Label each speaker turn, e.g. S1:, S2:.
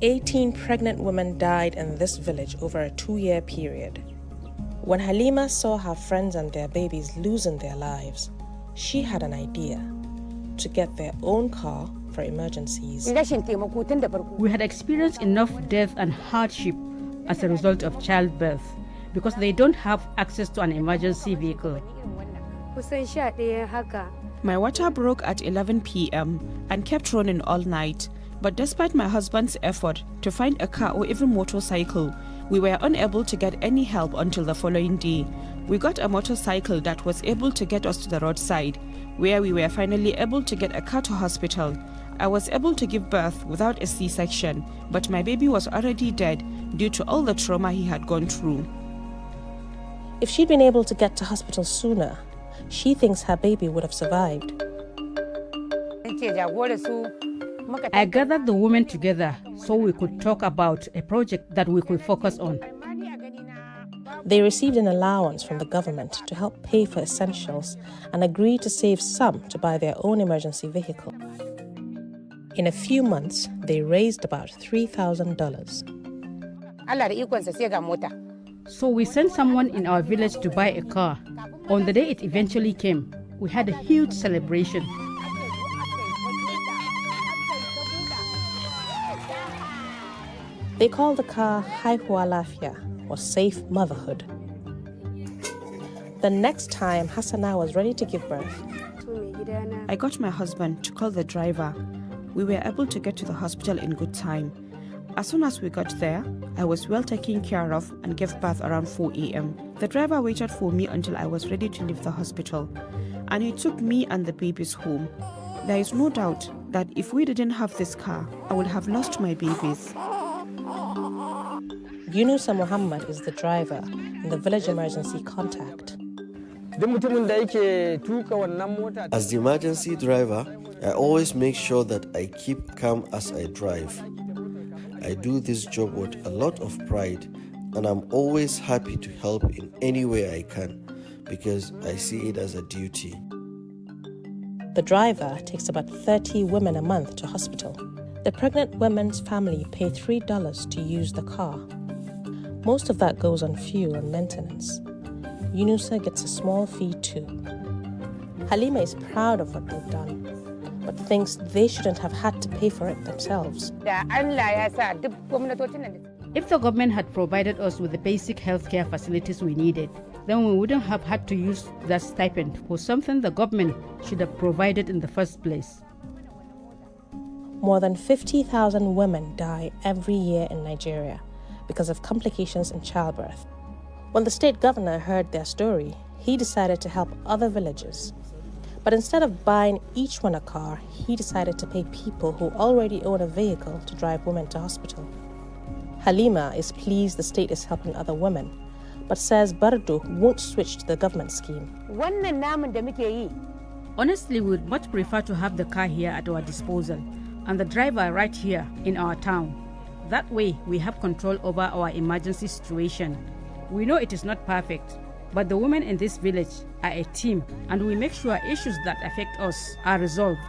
S1: 18 pregnant women died in this village over a 2-year period. When Halima saw her friends and their babies losing their lives, she had an idea: to get their own car for emergencies.
S2: We had experienced enough death and hardship as a result of childbirth because they don't have access to an emergency vehicle.
S3: My water broke at 11 p.m. and kept running all night. But despite my husband's effort to find a car or even motorcycle, we were unable to get any help until the following day. We got a motorcycle that was able to get us to the roadside, where we were finally able to get a car to hospital. I was able to give birth without a C-section, but my baby was already dead due to all the trauma he had gone through.
S1: If she'd been able to get to hospital sooner, she thinks her baby would have survived.
S2: I gathered the women together so we could talk about a project that we could focus on.
S1: They received an allowance from the government to help pay for essentials and agreed to save some to buy their own emergency vehicle. In a few months, they raised about $3,000.
S2: So we sent someone in our village to buy a car. On the day it eventually came, we had a huge celebration.
S1: They called the car Haihuwa Lafia, or Safe Motherhood. The next time Hassana was ready to give birth,
S3: I got my husband to call the driver. We were able to get to the hospital in good time. As soon as we got there, I was well taken care of and gave birth around 4 a.m. The driver waited for me until I was ready to leave the hospital, and he took me and the babies home. There is no doubt that if we didn't have this car, I would have lost my babies.
S1: Yunusa Muhammad is the driver and the village emergency contact.
S4: As the emergency driver, I always make sure that I keep calm as I drive. I do this job with a lot of pride, and I'm always happy to help in any way I can because I see it as a duty.
S1: The driver takes about 30 women a month to hospital. The pregnant women's family pay $3 to use the car. Most of that goes on fuel and maintenance. Yunusa gets a small fee too. Halima is proud of what they've done, but thinks they shouldn't have had to pay for it themselves.
S2: If the government had provided us with the basic healthcare facilities we needed, then we wouldn't have had to use that stipend for something the government should have provided in the first place.
S1: More than 50,000 women die every year in Nigeria because of complications in childbirth. When the state governor heard their story, he decided to help other villages. But instead of buying each one a car, he decided to pay people who already own a vehicle to drive women to hospital. Halima is pleased the state is helping other women, but says Bardo won't switch to the government scheme.
S2: Honestly, we would much prefer to have the car here at our disposal and the driver right here in our town. That way, we have control over our emergency situation. We know it is not perfect, but the women in this village are a team, and we make sure issues that affect us are resolved.